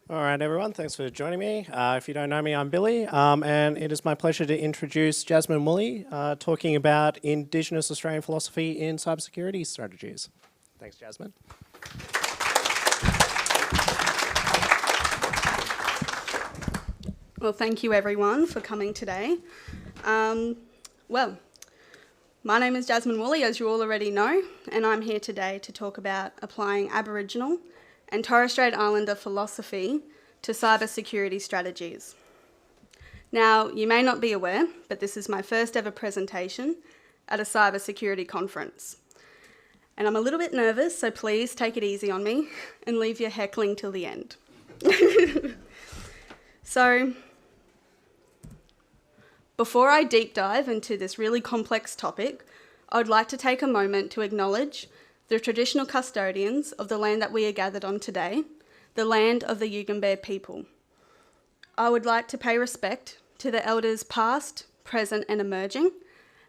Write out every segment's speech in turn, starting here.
All right, everyone, thanks for joining me. If you don't know me, I'm Billy, and it is my pleasure to introduce Jasmine Woolley, talking about Indigenous Australian philosophy in cybersecurity strategies. Thanks, Jasmine. Well, thank you everyone for coming today. My name is Jasmine Woolley, as you all already know, and I'm here today to talk about applying Aboriginal and Torres Strait Islander philosophy to cybersecurity strategies. Now, you may not be aware, but this is my first ever presentation at a cybersecurity conference. And I'm a little bit nervous, so please take it easy on me and leave your heckling till the end. So, before I deep dive into this really complex topic, I would like to take a moment to acknowledge the traditional custodians of the land that we are gathered on today, the land of the Yugambeh people. I would like to pay respect to the elders past, present and emerging,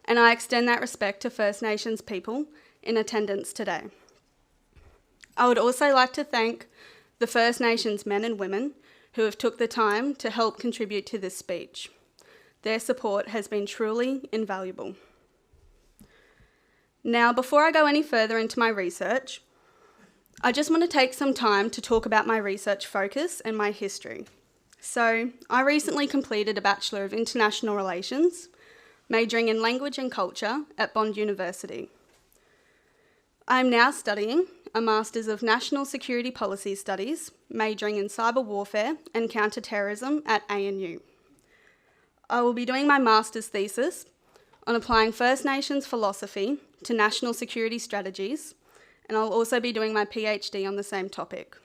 and I extend that respect to First Nations people in attendance today. I would also like to thank the First Nations men and women who have took the time to help contribute to this speech. Their support has been truly invaluable. Now, before I go any further into my research, I just want to take some time to talk about my research focus and my history. So, I recently completed a Bachelor of International Relations, majoring in Language and Culture at Bond University. I am now studying a Masters of National Security Policy Studies, majoring in Cyber Warfare and Counterterrorism at ANU. I will be doing my master's thesis on applying First Nations philosophy to national security strategies, and I'll also be doing my PhD on the same topic.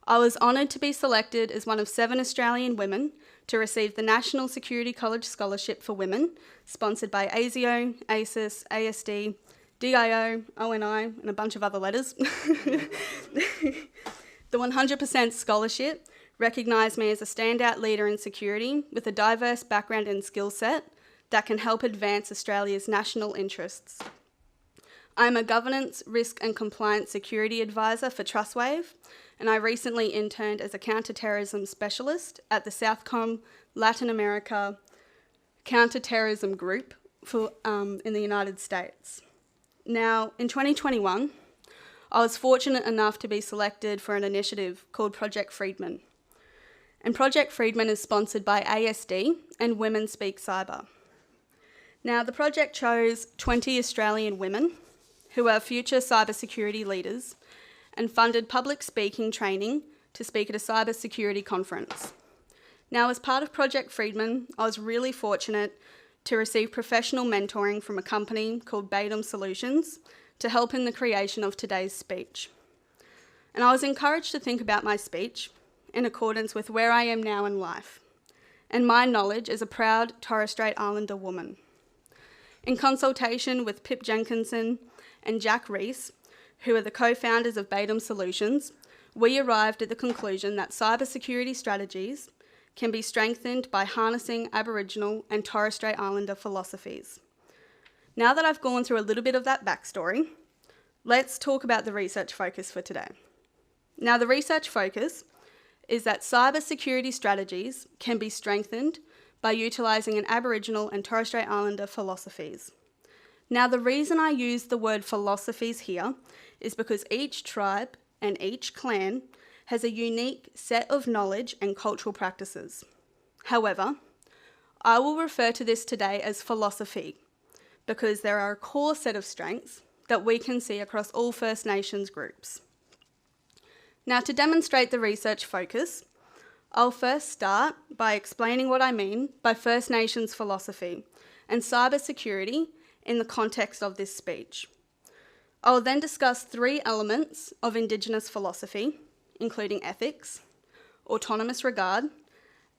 I was honoured to be selected as one of 7 Australian women to receive the National Security College Scholarship for Women, sponsored by ASIO, ASIS, ASD, DIO, ONI, and a bunch of other letters. The 100% scholarship recognised me as a standout leader in security with a diverse background and skill set that can help advance Australia's national interests. I'm a governance, risk and compliance security advisor for Trustwave, and I recently interned as a counterterrorism specialist at the Southcom Latin America Counterterrorism Group in the United States. Now, in 2021, I was fortunate enough to be selected for an initiative called Project Friedman. And Project Friedman is sponsored by ASD and Women Speak Cyber. Now, the project chose 20 Australian women who are future cybersecurity leaders and funded public speaking training to speak at a cybersecurity conference. Now, as part of Project Friedman, I was really fortunate to receive professional mentoring from a company called Batum Solutions to help in the creation of today's speech. And I was encouraged to think about my speech in accordance with where I am now in life and my knowledge as a proud Torres Strait Islander woman. In consultation with Pip Jenkinson and Jack Rees, who are the co-founders of Batum Solutions, we arrived at the conclusion that cybersecurity strategies can be strengthened by harnessing Aboriginal and Torres Strait Islander philosophies. Now that I've gone through a little bit of that backstory, let's talk about the research focus for today. Now, the research focus is that cybersecurity strategies can be strengthened by utilising an Aboriginal and Torres Strait Islander philosophies. Now, the reason I use the word philosophies here is because each tribe and each clan has a unique set of knowledge and cultural practices. However, I will refer to this today as philosophy because there are a core set of strengths that we can see across all First Nations groups. Now, to demonstrate the research focus, I'll first start by explaining what I mean by First Nations philosophy and cybersecurity in the context of this speech. I will then discuss 3 elements of Indigenous philosophy, including ethics, autonomous regard,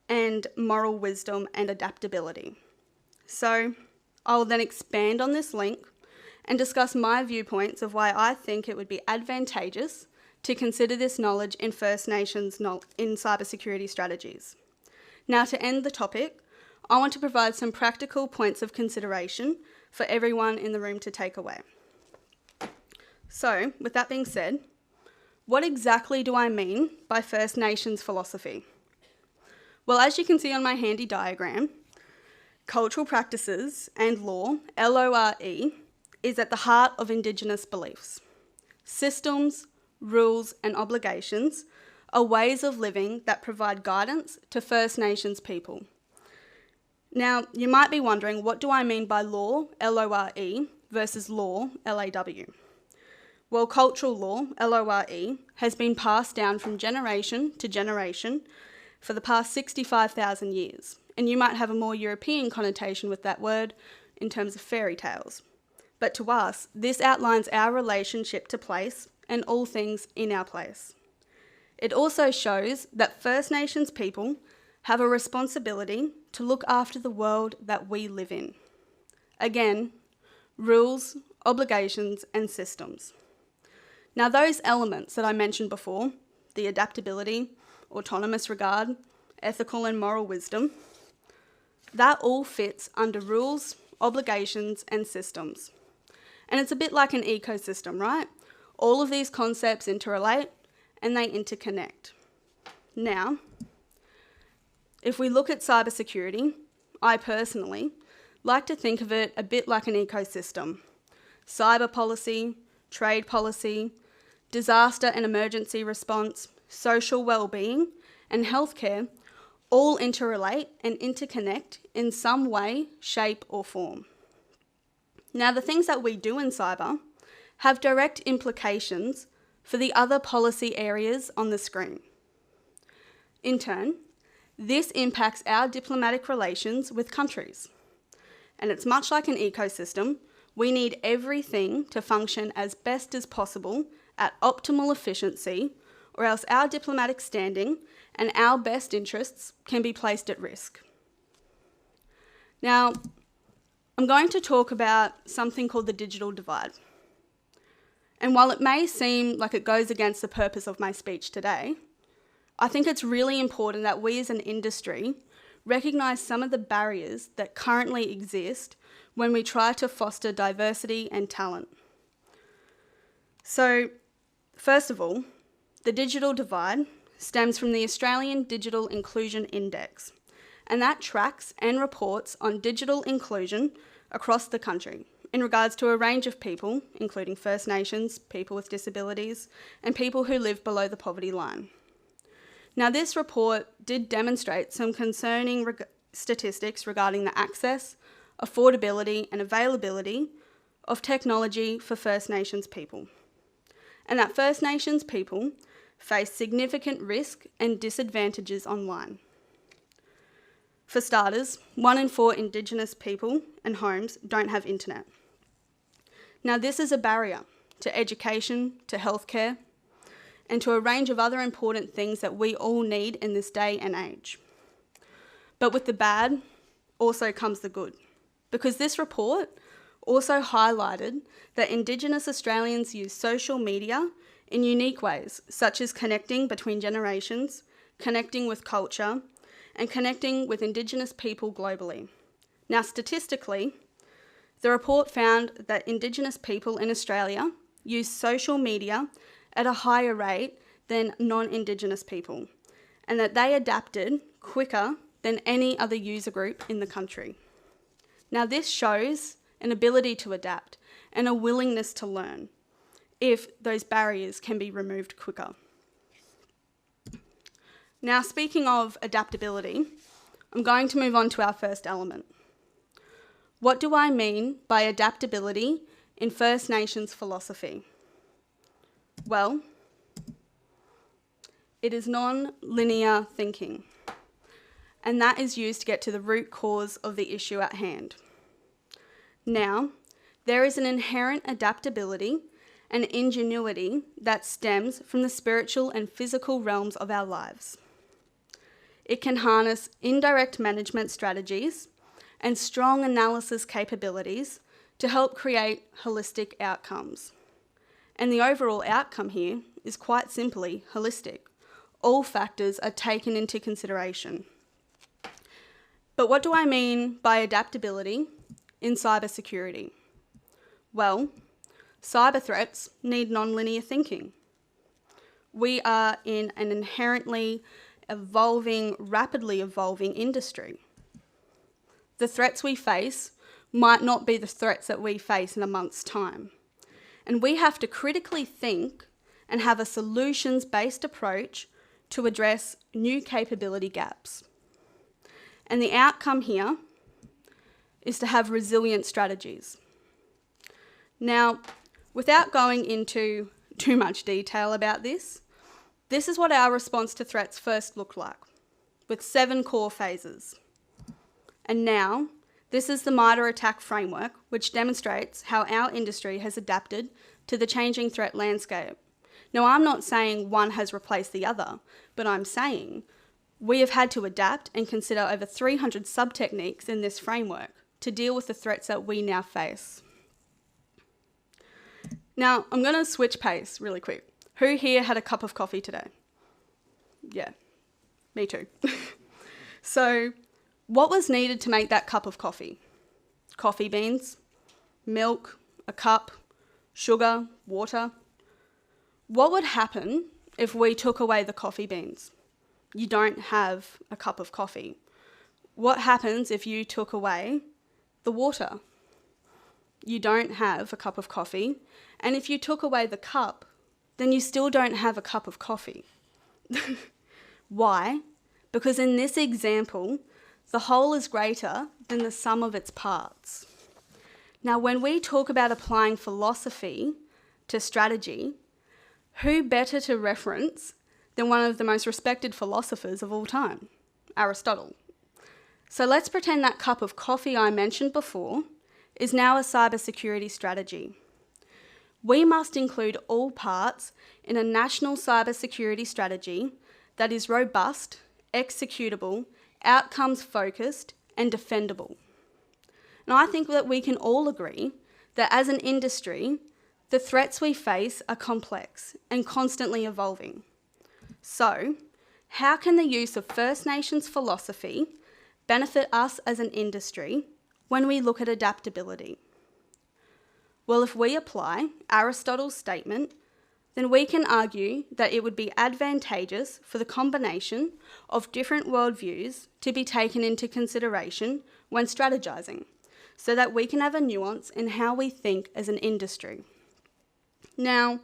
and moral wisdom and adaptability. So, I will then expand on this link and discuss my viewpoints of why I think it would be advantageous to consider this knowledge in First Nations in cybersecurity strategies. Now, to end the topic, I want to provide some practical points of consideration for everyone in the room to take away. So, with that being said, What exactly do I mean by First Nations philosophy? Well, as you can see on my handy diagram, cultural practices and law, LORE, is at the heart of Indigenous beliefs. Systems, rules, and obligations are ways of living that provide guidance to First Nations people. Now, you might be wondering, what do I mean by law, LORE, versus law, LAW? Well, cultural law, LORE, has been passed down from generation to generation for the past 65,000 years. And you might have a more European connotation with that word in terms of fairy tales. But to us, this outlines our relationship to place and all things in our place. It also shows that First Nations people have a responsibility to look after the world that we live in. Again, rules, obligations, and systems. Now, those elements that I mentioned before, the adaptability, autonomous regard, ethical and moral wisdom, that all fits under rules, obligations, and systems. And it's a bit like an ecosystem, right? All of these concepts interrelate and they interconnect. Now, if we look at cybersecurity, I personally like to think of it a bit like an ecosystem. Cyber policy, trade policy, disaster and emergency response, social well-being, and healthcare all interrelate and interconnect in some way, shape, or form. Now, the things that we do in cyber have direct implications for the other policy areas on the screen. In turn, this impacts our diplomatic relations with countries. And it's much like an ecosystem. We need everything to function as best as possible at optimal efficiency, or else our diplomatic standing and our best interests can be placed at risk. Now, I'm going to talk about something called the digital divide. And while it may seem like it goes against the purpose of my speech today, I think it's really important that we as an industry recognise some of the barriers that currently exist when we try to foster diversity and talent. So, first of all, the digital divide stems from the Australian Digital Inclusion Index, and that tracks and reports on digital inclusion across the country in regards to a range of people, including First Nations, people with disabilities, and people who live below the poverty line. Now, this report did demonstrate some concerning statistics regarding the access, affordability, and availability of technology for First Nations people, and that First Nations people face significant risk and disadvantages online. For starters, 1 in 4 Indigenous people and homes don't have internet. Now, this is a barrier to education, to healthcare, and to a range of other important things that we all need in this day and age. But with the bad also comes the good, because this report also highlighted that Indigenous Australians use social media in unique ways, such as connecting between generations, connecting with culture, and connecting with Indigenous people globally. Now, statistically, the report found that Indigenous people in Australia use social media at a higher rate than non-Indigenous people, and that they adapted quicker than any other user group in the country. Now, this shows an ability to adapt and a willingness to learn if those barriers can be removed quicker. Now, speaking of adaptability, I'm going to move on to our first element. What do I mean by adaptability in First Nations philosophy? Well, it is non-linear thinking, and that is used to get to the root cause of the issue at hand. Now, there is an inherent adaptability and ingenuity that stems from the spiritual and physical realms of our lives. It can harness indirect management strategies and strong analysis capabilities to help create holistic outcomes. And the overall outcome here is quite simply holistic. All factors are taken into consideration. But what do I mean by adaptability in cybersecurity? Well, cyber threats need non-linear thinking. We are in an inherently evolving, rapidly evolving industry. The threats we face might not be the threats that we face in a month's time. And we have to critically think and have a solutions-based approach to address new capability gaps. And the outcome here is to have resilient strategies. Now, without going into too much detail about this is what our response to threats first looked like, with 7 core phases. And now, this is the MITRE ATTACK framework, which demonstrates how our industry has adapted to the changing threat landscape. Now, I'm not saying one has replaced the other, but I'm saying we have had to adapt and consider over 300 sub-techniques in this framework to deal with the threats that we now face. Now, I'm going to switch pace really quick. Who here had a cup of coffee today? Yeah, me too. So, what was needed to make that cup of coffee? Coffee beans, milk, a cup, sugar, water. What would happen if we took away the coffee beans? You don't have a cup of coffee. What happens if you took away the water? You don't have a cup of coffee. And if you took away the cup, then you still don't have a cup of coffee. Why? Because in this example, the whole is greater than the sum of its parts. Now, when we talk about applying philosophy to strategy, who better to reference than one of the most respected philosophers of all time, Aristotle? So let's pretend that cup of coffee I mentioned before is now a cybersecurity strategy. We must include all parts in a national cybersecurity strategy that is robust, executable, outcomes-focused, and defendable. And I think that we can all agree that as an industry, the threats we face are complex and constantly evolving. So, how can the use of First Nations philosophy benefit us as an industry when we look at adaptability? Well, if we apply Aristotle's statement, then we can argue that it would be advantageous for the combination of different worldviews to be taken into consideration when strategizing, so that we can have a nuance in how we think as an industry. Now,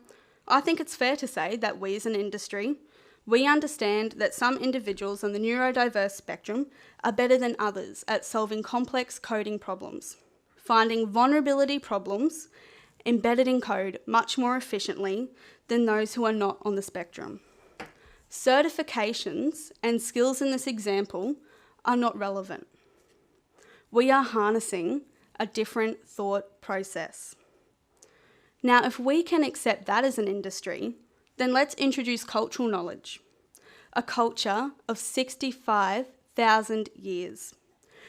I think it's fair to say that we as an industry, we understand that some individuals on the neurodiverse spectrum are better than others at solving complex coding problems, finding vulnerability problems embedded in code much more efficiently than those who are not on the spectrum. Certifications and skills in this example are not relevant. We are harnessing a different thought process. Now, if we can accept that as an industry, then let's introduce cultural knowledge, a culture of 65,000 years,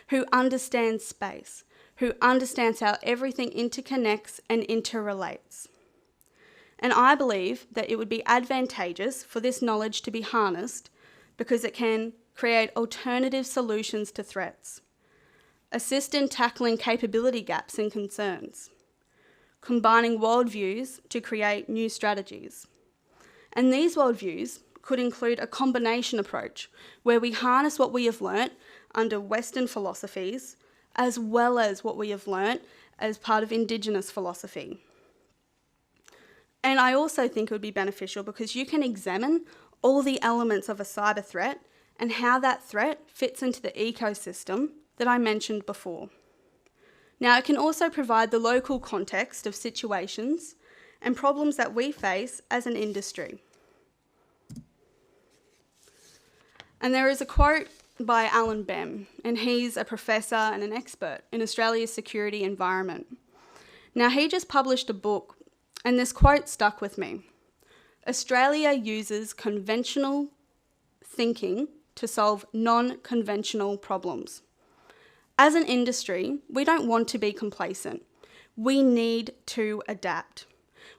who understands space, who understands how everything interconnects and interrelates. And I believe that it would be advantageous for this knowledge to be harnessed because it can create alternative solutions to threats, assist in tackling capability gaps and concerns, combining worldviews to create new strategies. And these worldviews could include a combination approach where we harness what we have learnt under Western philosophies as well as what we have learnt as part of Indigenous philosophy. And I also think it would be beneficial because you can examine all the elements of a cyber threat and how that threat fits into the ecosystem that I mentioned before. Now, it can also provide the local context of situations and problems that we face as an industry. And there is a quote by Alan Bem, and he's a professor and an expert in Australia's security environment. Now, he just published a book, and this quote stuck with me. Australia uses conventional thinking to solve non-conventional problems. As an industry, we don't want to be complacent. We need to adapt.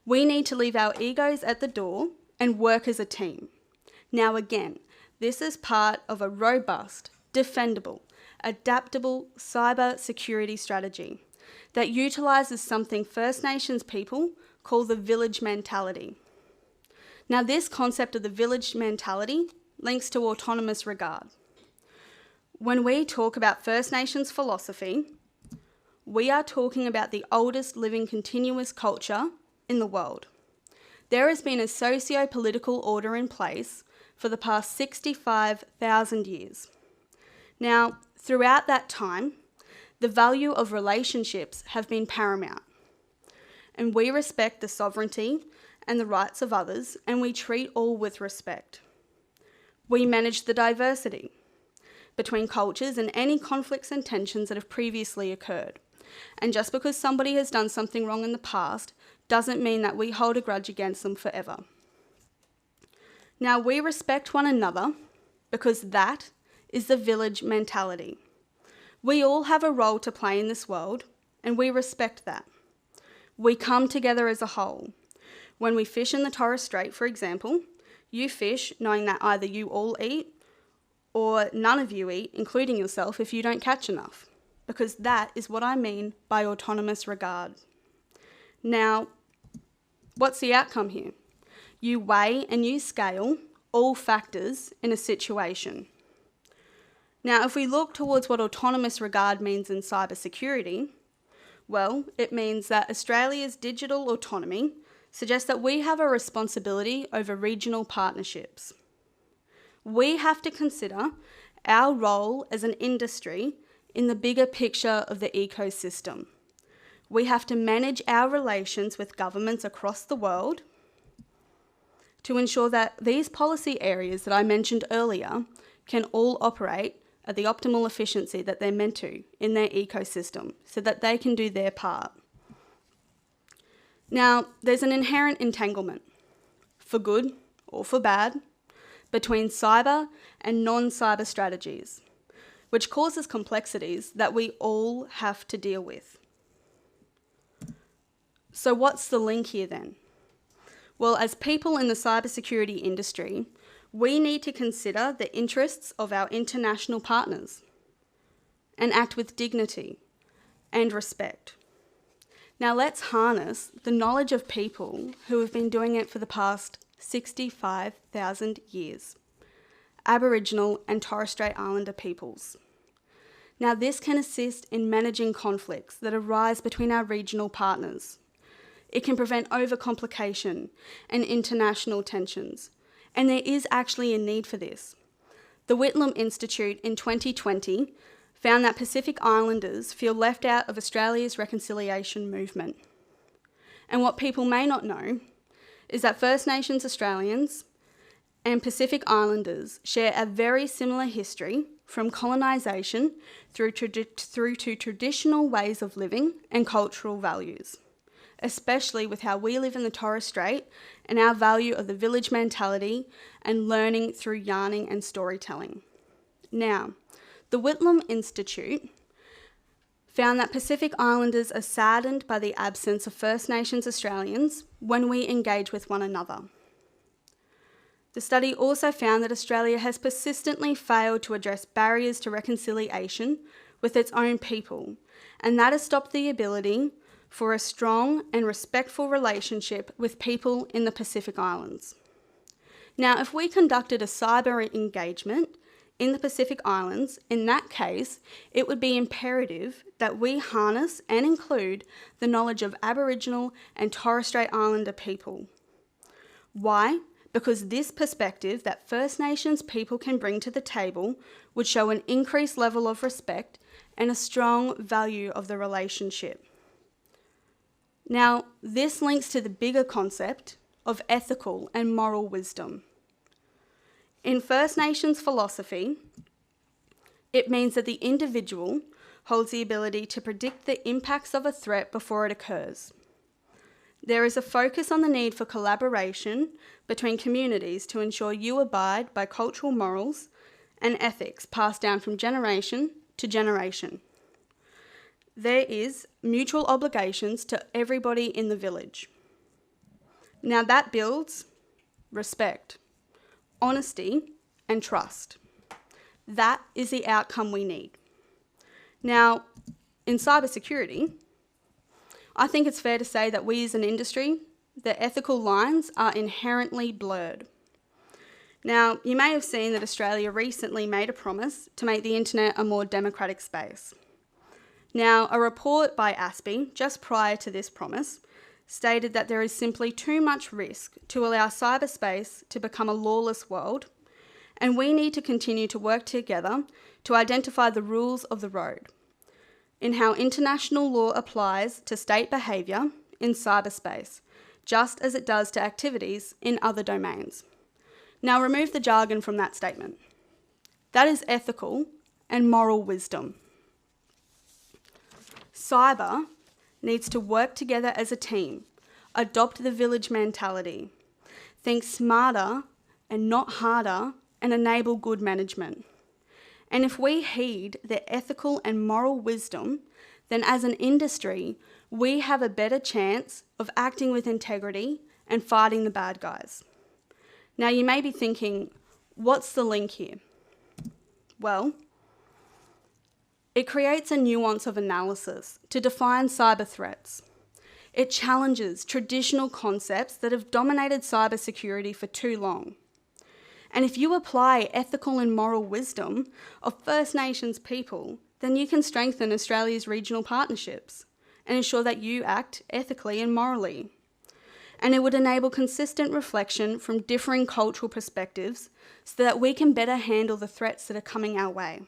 We need to leave our egos at the door and work as a team. Now again, this is part of a robust, defendable, adaptable cyber security strategy that utilises something First Nations people call the village mentality. Now, this concept of the village mentality links to autonomous regard. When we talk about First Nations philosophy, we are talking about the oldest living continuous culture in the world. There has been a socio-political order in place for the past 65,000 years. Now, throughout that time, the value of relationships have been paramount, and we respect the sovereignty and the rights of others, and we treat all with respect. We manage the diversity between cultures and any conflicts and tensions that have previously occurred. And just because somebody has done something wrong in the past doesn't mean that we hold a grudge against them forever. Now, we respect one another because that is the village mentality. We all have a role to play in this world, and we respect that. We come together as a whole. When we fish in the Torres Strait, for example, you fish knowing that either you all eat or none of you eat, including yourself, if you don't catch enough, because that is what I mean by autonomous regard. Now, what's the outcome here? You weigh and you scale all factors in a situation. Now, if we look towards what autonomous regard means in cybersecurity, well, it means that Australia's digital autonomy suggests that we have a responsibility over regional partnerships. We have to consider our role as an industry in the bigger picture of the ecosystem. We have to manage our relations with governments across the world to ensure that these policy areas that I mentioned earlier can all operate at the optimal efficiency that they're meant to in their ecosystem so that they can do their part. Now, there's an inherent entanglement, for good or for bad, between cyber and non-cyber strategies, which causes complexities that we all have to deal with. So what's the link here then? Well, as people in the cybersecurity industry, we need to consider the interests of our international partners and act with dignity and respect. Now let's harness the knowledge of people who have been doing it for the past 65,000 years, Aboriginal and Torres Strait Islander peoples. Now this can assist in managing conflicts that arise between our regional partners. It can prevent overcomplication and international tensions, and there is actually a need for this. The Whitlam Institute in 2020 found that Pacific Islanders feel left out of Australia's reconciliation movement. And what people may not know is that First Nations Australians and Pacific Islanders share a very similar history from colonisation through to traditional ways of living and cultural values, especially with how we live in the Torres Strait and our value of the village mentality and learning through yarning and storytelling. Now, the Whitlam Institute found that Pacific Islanders are saddened by the absence of First Nations Australians when we engage with one another. The study also found that Australia has persistently failed to address barriers to reconciliation with its own people, and that has stopped the ability for a strong and respectful relationship with people in the Pacific Islands. Now, if we conducted a cyber engagement in the Pacific Islands, in that case, it would be imperative that we harness and include the knowledge of Aboriginal and Torres Strait Islander people. Why? Because this perspective that First Nations people can bring to the table would show an increased level of respect and a strong value of the relationship. Now, this links to the bigger concept of ethical and moral wisdom. In First Nations philosophy, it means that the individual holds the ability to predict the impacts of a threat before it occurs. There is a focus on the need for collaboration between communities to ensure you abide by cultural morals and ethics passed down from generation to generation. There is mutual obligations to everybody in the village. Now that builds respect, honesty, and trust. That is the outcome we need. Now, in cybersecurity, I think it's fair to say that we as an industry the ethical lines are inherently blurred. Now, you may have seen that Australia recently made a promise to make the internet a more democratic space. Now, a report by ASPI just prior to this promise stated that there is simply too much risk to allow cyberspace to become a lawless world, and we need to continue to work together to identify the rules of the road in how international law applies to state behaviour in cyberspace, just as it does to activities in other domains. Now, remove the jargon from that statement. That is ethical and moral wisdom. Cyber needs to work together as a team, adopt the village mentality, think smarter and not harder, and enable good management. And if we heed the ethical and moral wisdom, then as an industry, we have a better chance of acting with integrity and fighting the bad guys. Now, you may be thinking, what's the link here? Well, it creates a nuance of analysis to define cyber threats. It challenges traditional concepts that have dominated cybersecurity for too long. And if you apply ethical and moral wisdom of First Nations people, then you can strengthen Australia's regional partnerships and ensure that you act ethically and morally. And it would enable consistent reflection from differing cultural perspectives so that we can better handle the threats that are coming our way.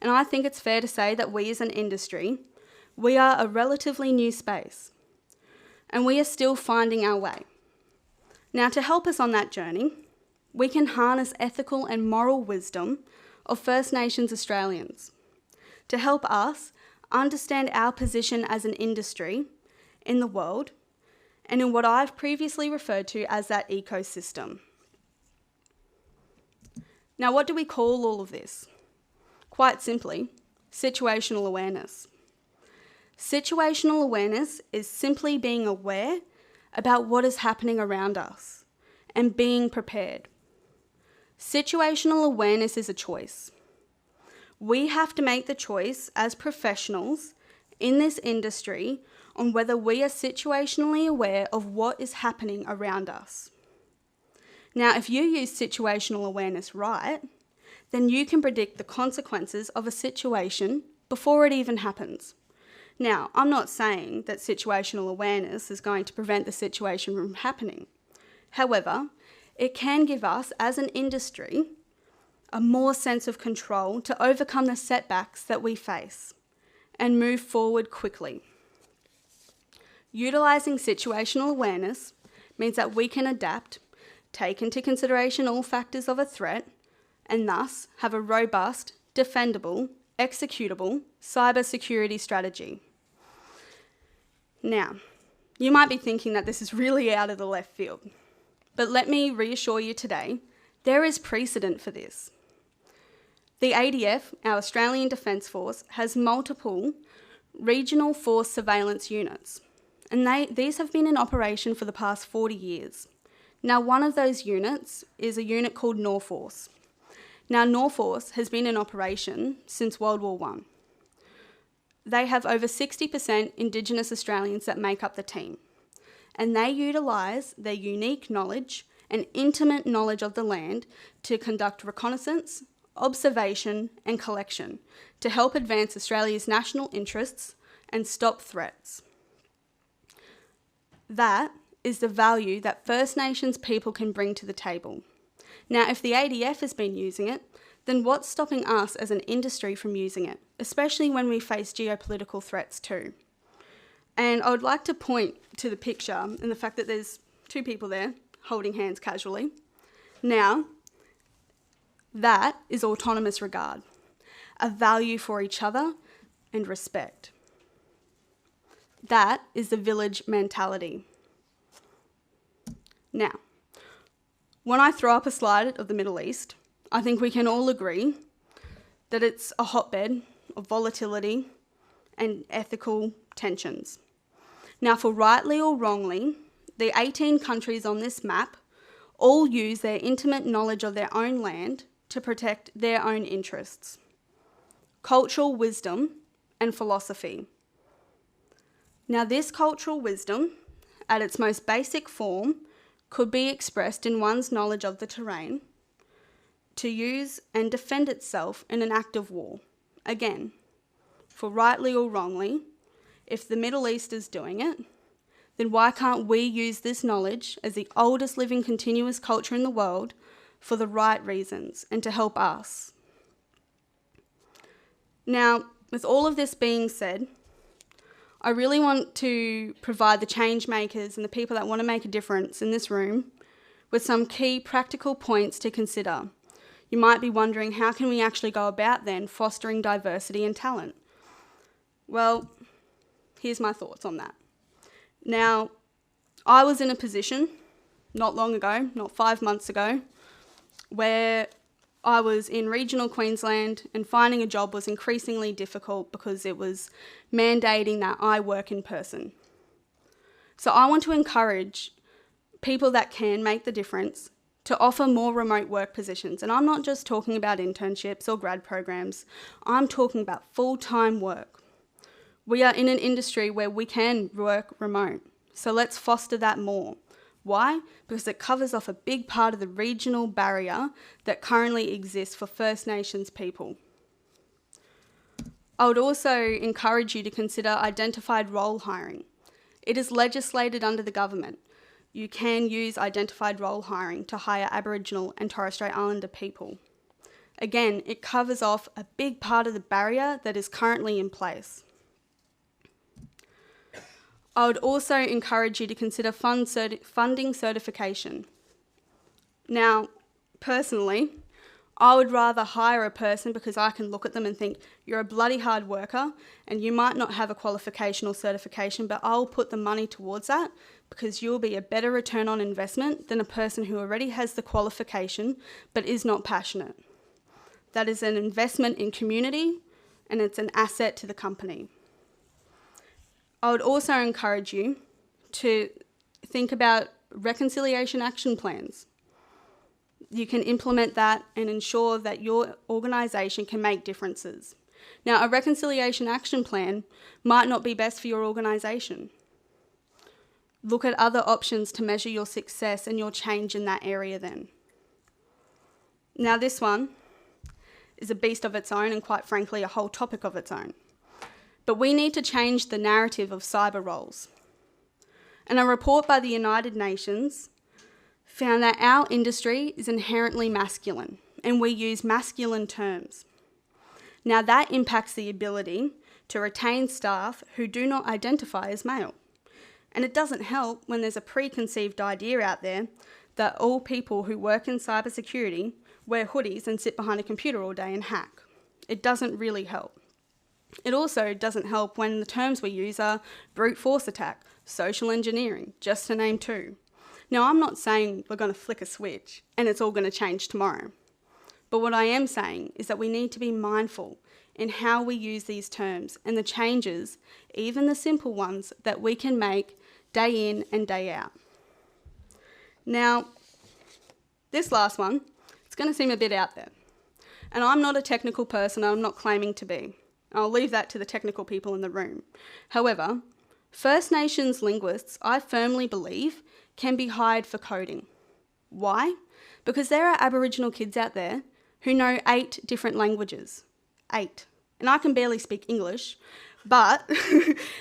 And I think it's fair to say that we as an industry, we are a relatively new space, and we are still finding our way. Now, to help us on that journey, we can harness ethical and moral wisdom of First Nations Australians to help us understand our position as an industry in the world and in what I've previously referred to as that ecosystem. Now, what do we call all of this? Quite simply, situational awareness. Situational awareness is simply being aware about what is happening around us and being prepared. Situational awareness is a choice. We have to make the choice as professionals in this industry on whether we are situationally aware of what is happening around us. Now, if you use situational awareness right, then you can predict the consequences of a situation before it even happens. Now, I'm not saying that situational awareness is going to prevent the situation from happening. However, it can give us, as an industry, a more sense of control to overcome the setbacks that we face and move forward quickly. Utilising situational awareness means that we can adapt, take into consideration all factors of a threat, and thus have a robust, defendable, executable cybersecurity strategy. Now, you might be thinking that this is really out of the left field, but let me reassure you today, there is precedent for this. The ADF, our Australian Defence Force, has multiple regional force surveillance units, and these have been in operation for the past 40 years. Now, one of those units is a unit called Norforce. Now, Norforce has been in operation since World War I. They have over 60% Indigenous Australians that make up the team, and they utilise their unique knowledge and intimate knowledge of the land to conduct reconnaissance, observation and collection to help advance Australia's national interests and stop threats. That is the value that First Nations people can bring to the table. Now, if the ADF has been using it, then what's stopping us as an industry from using it, especially when we face geopolitical threats too? And I would like to point to the picture and the fact that there's two people there holding hands casually. Now, that is autonomous regard, a value for each other and respect. That is the village mentality. Now, when I throw up a slide of the Middle East, I think we can all agree that it's a hotbed of volatility and ethical tensions. Now, for rightly or wrongly, the 18 countries on this map all use their intimate knowledge of their own land to protect their own interests. Cultural wisdom and philosophy. Now, this cultural wisdom at its most basic form, could be expressed in one's knowledge of the terrain to use and defend itself in an act of war. Again, for rightly or wrongly, if the Middle East is doing it, then why can't we use this knowledge as the oldest living continuous culture in the world for the right reasons and to help us? Now, with all of this being said, I really want to provide the change makers and the people that want to make a difference in this room with some key practical points to consider. You might be wondering, how can we actually go about then fostering diversity and talent? Well, here's my thoughts on that. Now, I was in a position not long ago, not 5 months ago, where I was in regional Queensland and finding a job was increasingly difficult because it was mandating that I work in person. So I want to encourage people that can make the difference to offer more remote work positions. And I'm not just talking about internships or grad programs, I'm talking about full-time work. We are in an industry where we can work remote, so let's foster that more. Why? Because it covers off a big part of the regional barrier that currently exists for First Nations people. I would also encourage you to consider identified role hiring. It is legislated under the government. You can use identified role hiring to hire Aboriginal and Torres Strait Islander people. Again, it covers off a big part of the barrier that is currently in place. I would also encourage you to consider funding certification. Now, personally, I would rather hire a person because I can look at them and think, you're a bloody hard worker and you might not have a qualification or certification, but I'll put the money towards that because you'll be a better return on investment than a person who already has the qualification but is not passionate. That is an investment in community and it's an asset to the company. I would also encourage you to think about reconciliation action plans. You can implement that and ensure that your organisation can make differences. Now, a reconciliation action plan might not be best for your organisation. Look at other options to measure your success and your change in that area then. Now, this one is a beast of its own and quite frankly a whole topic of its own. But we need to change the narrative of cyber roles. And a report by the United Nations found that our industry is inherently masculine and we use masculine terms. Now that impacts the ability to retain staff who do not identify as male. And it doesn't help when there's a preconceived idea out there that all people who work in cybersecurity wear hoodies and sit behind a computer all day and hack. It doesn't really help. It also doesn't help when the terms we use are brute force attack, social engineering, just to name two. Now, I'm not saying we're going to flick a switch and it's all going to change tomorrow. But what I am saying is that we need to be mindful in how we use these terms and the changes, even the simple ones, that we can make day in and day out. Now, this last one, it's going to seem a bit out there. And I'm not a technical person, I'm not claiming to be. I'll leave that to the technical people in the room. However, First Nations linguists, I firmly believe, can be hired for coding. Why? Because there are Aboriginal kids out there who know 8 different languages. 8. And I can barely speak English, but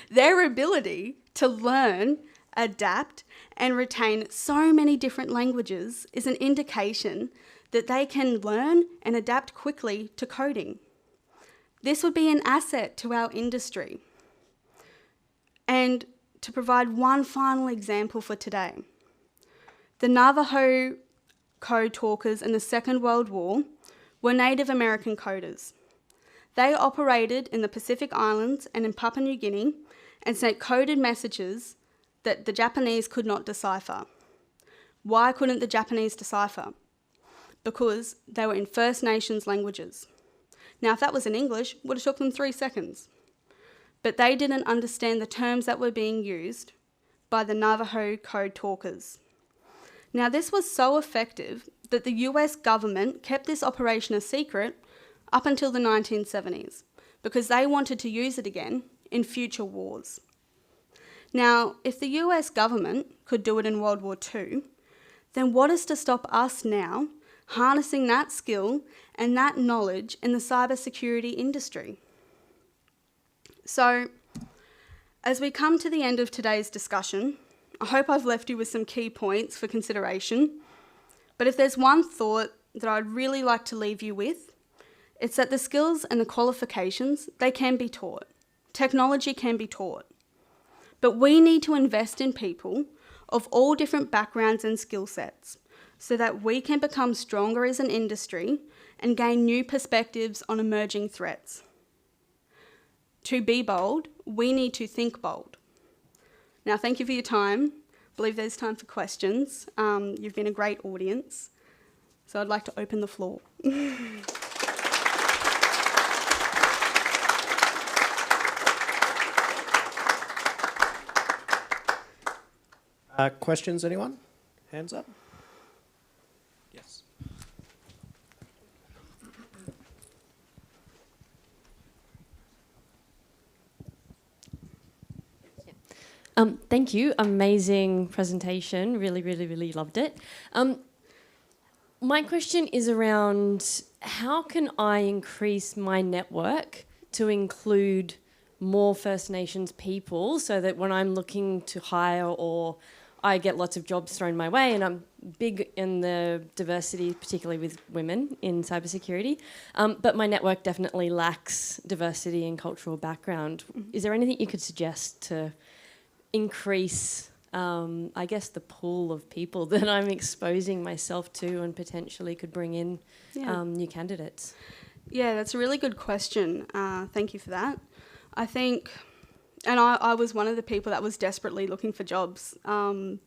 their ability to learn, adapt, and retain so many different languages is an indication that they can learn and adapt quickly to coding. This would be an asset to our industry. And to provide one final example for today, the Navajo code talkers in the Second World War were Native American coders. They operated in the Pacific Islands and in Papua New Guinea and sent coded messages that the Japanese could not decipher. Why couldn't the Japanese decipher? Because they were in First Nations languages. Now, if that was in English, it would have took them 3 seconds. But they didn't understand the terms that were being used by the Navajo code talkers. Now, this was so effective that the US government kept this operation a secret up until the 1970s because they wanted to use it again in future wars. Now, if the US government could do it in World War II, then what is to stop us now harnessing that skill and that knowledge in the cybersecurity industry? So, as we come to the end of today's discussion, I hope I've left you with some key points for consideration. But if there's one thought that I'd really like to leave you with, it's that the skills and the qualifications, they can be taught. Technology can be taught. But we need to invest in people of all different backgrounds and skill sets so that we can become stronger as an industry and gain new perspectives on emerging threats. To be bold, we need to think bold. Now, thank you for your time. I believe there's time for questions. You've been a great audience. So I'd like to open the floor. Questions, anyone? Hands up? Yes. Thank you. Amazing presentation. Really, really, really loved it. My question is around how can I increase my network to include more First Nations people so that when I'm looking to hire or I get lots of jobs thrown my way, and I'm big in the diversity, particularly with women in cybersecurity, but my network definitely lacks diversity and cultural background. Is there anything you could suggest to increase, I guess, the pool of people that I'm exposing myself to and potentially could bring in new candidates? Yeah, that's a really good question. Thank you for that. I think, and I was one of the people that was desperately looking for jobs. And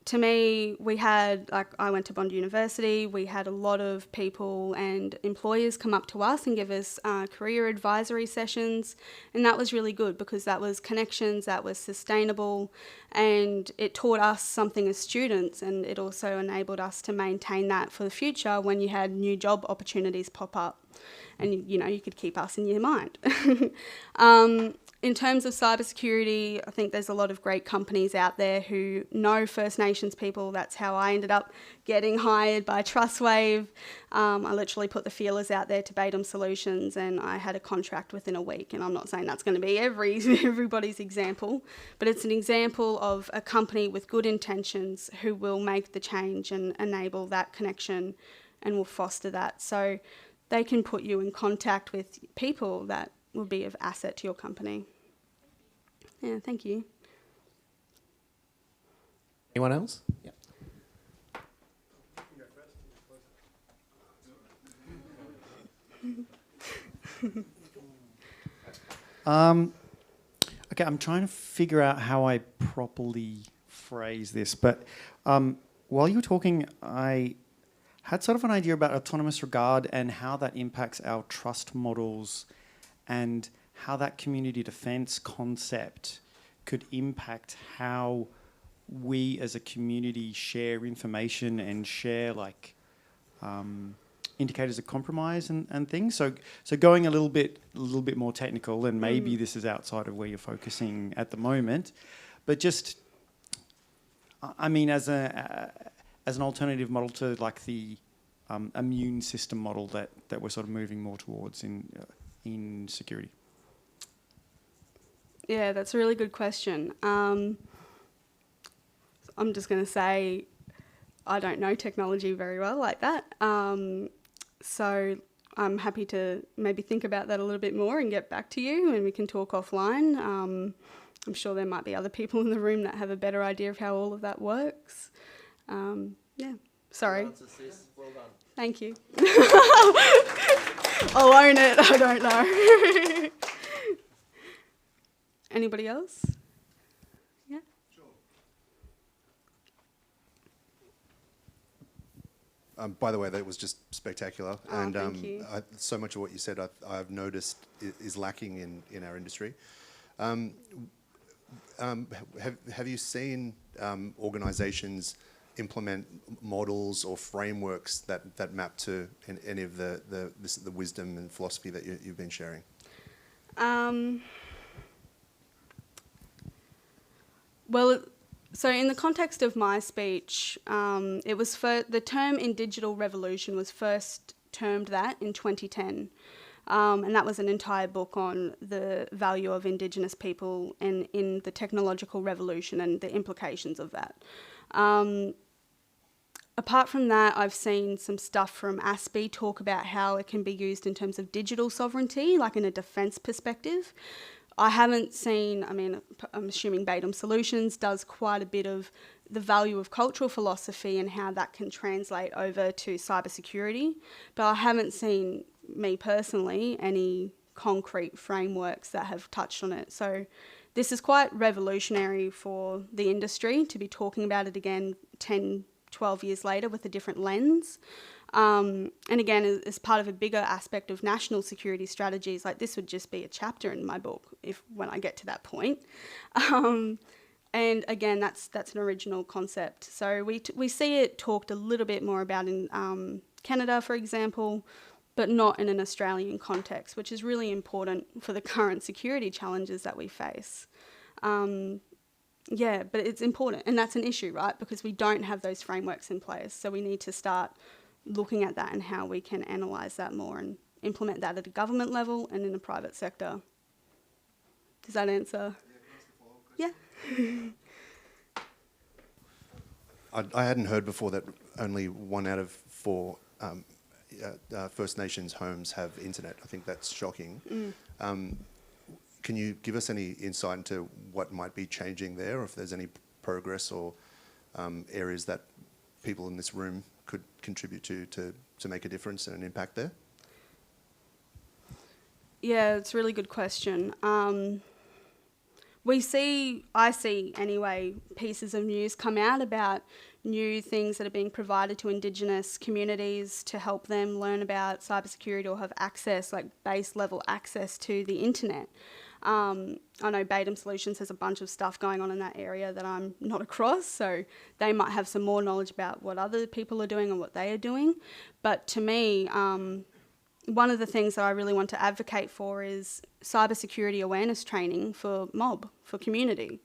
to me, we had, I went to Bond University, we had a lot of people and employers come up to us and give us career advisory sessions, and that was really good because that was connections, that was sustainable, and it taught us something as students, and it also enabled us to maintain that for the future when you had new job opportunities pop up, and you could keep us in your mind. In terms of cybersecurity, I think there's a lot of great companies out there who know First Nations people. That's how I ended up getting hired by Trustwave. I literally put the feelers out there to Batum Solutions, and I had a contract within a week. And I'm not saying that's going to be everybody's example, but it's an example of a company with good intentions who will make the change and enable that connection and will foster that. So they can put you in contact with people that will be of asset to your company. Yeah, thank you. Anyone else? Yeah. Okay, I'm trying to figure out how I properly phrase this, but while you were talking, I had sort of an idea about autonomous regard and how that impacts our trust models and how that community defense concept could impact how we as a community share information and share indicators of compromise and things. So going a little bit more technical, and maybe this is outside of where you're focusing at the moment, but just, I mean, as an alternative model to the immune system model that we're sort of moving more towards in security. Yeah, that's a really good question. I'm just going to say I don't know technology very well like that. So I'm happy to maybe think about that a little bit more and get back to you, and we can talk offline. I'm sure there might be other people in the room that have a better idea of how all of that works. Yeah, sorry. Well done. Thank you. I'll own it. I don't know. Anybody else? Yeah? Sure. By the way, that was just spectacular. Oh, and thank you. so much of what you said I've noticed is lacking in our industry. Have you seen organisations implement models or frameworks that map to any of the wisdom and philosophy that you've been sharing? Well, so in the context of my speech, it was the term "in digital revolution" was first termed that in 2010, and that was an entire book on the value of Indigenous people and in the technological revolution and the implications of that. Apart from that, I've seen some stuff from ASPE talk about how it can be used in terms of digital sovereignty, like in a defence perspective. I haven't seen, I'm assuming Batum Solutions does quite a bit of the value of cultural philosophy and how that can translate over to cybersecurity, but I haven't seen, me personally, any concrete frameworks that have touched on it. So this is quite revolutionary for the industry to be talking about it again 10, 12 years later with a different lens. And again, as part of a bigger aspect of national security strategies, like this would just be a chapter in my book when I get to that point. And again, that's an original concept. So we see it talked a little bit more about in Canada, for example, but not in an Australian context, which is really important for the current security challenges that we face. Yeah, but it's important, and that's an issue, right? Because we don't have those frameworks in place, so we need to start looking at that and how we can analyse that more and implement that at a government level and in the private sector. Does that answer? Yeah. I hadn't heard before that only 1 out of 4 First Nations homes have internet. I think that's shocking. Can you give us any insight into what might be changing there, or if there's any progress or areas that people in this room could contribute to make a difference and an impact there? Yeah, it's a really good question. I see anyway, pieces of news come out about new things that are being provided to Indigenous communities to help them learn about cybersecurity or have access, like base level access to the internet. I know Batum Solutions has a bunch of stuff going on in that area that I'm not across, so they might have some more knowledge about what other people are doing and what they are doing. But to me, one of the things that I really want to advocate for is cybersecurity awareness training for mob, for community.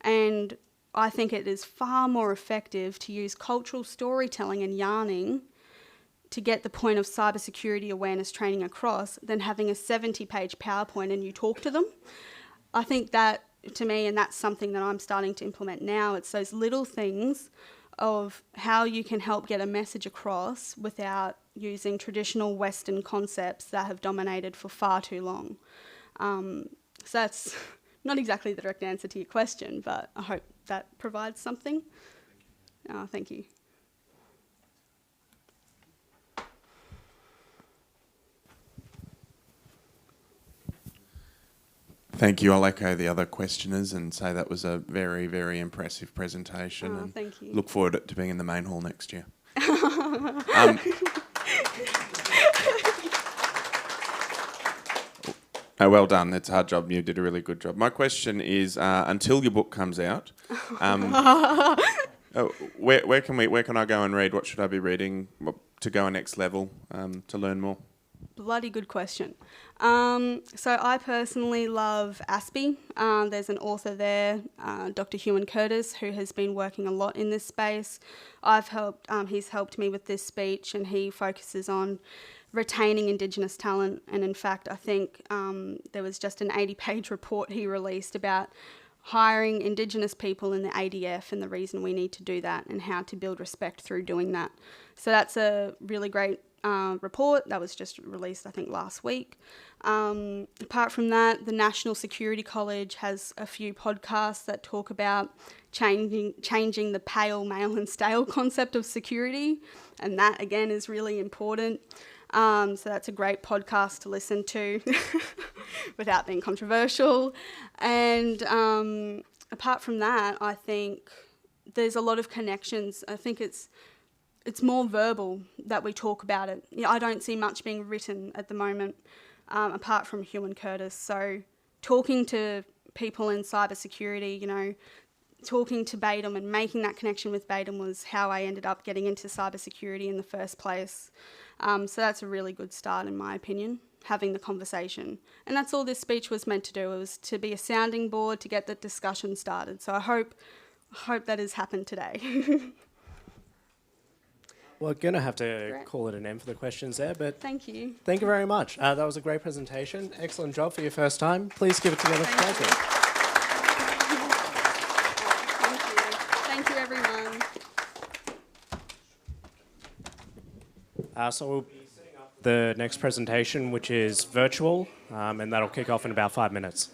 And I think it is far more effective to use cultural storytelling and yarning to get the point of cybersecurity awareness training across than having a 70-page PowerPoint and you talk to them. I think that, to me, and that's something that I'm starting to implement now, it's those little things of how you can help get a message across without using traditional Western concepts that have dominated for far too long. So that's not exactly the direct answer to your question, but I hope that provides something. Thank you. Thank you. I'll echo the other questioners and say that was a very, very impressive presentation. And thank you. Look forward to being in the main hall next year. Well done. It's a hard job. You did a really good job. My question is, until your book comes out, where can I go and read? What should I be reading to go a next level to learn more? Bloody good question. So I personally love ASPE. There's an author there, Dr. Hewan Curtis, who has been working a lot in this space. He's helped me with this speech, and he focuses on retaining Indigenous talent. And in fact, I think there was just an 80-page report he released about hiring Indigenous people in the ADF and the reason we need to do that and how to build respect through doing that. So that's a really great report that was just released, I think, last week. Apart from that, the National Security College has a few podcasts that talk about changing the pale, male and stale concept of security, and that again is really important. So that's a great podcast to listen to without being controversial. And apart from that, I think there's a lot of connections. I think it's more verbal that we talk about it. I don't see much being written at the moment, apart from Hewan Curtis. So talking to people in cybersecurity, talking to Batum and making that connection with Batum was how I ended up getting into cybersecurity in the first place. So that's a really good start, in my opinion, having the conversation. And that's all this speech was meant to do. It was to be a sounding board to get the discussion started. So I hope that has happened today. We're going to have to Great. call it an end for the questions there, but Thank you. thank you very much. That was a great presentation. Excellent job for your first time. Please give it together for Thank you. Jasmine. Thank you. Thank you, everyone. So we'll be setting up the next presentation, which is virtual, and that'll kick off in about 5 minutes.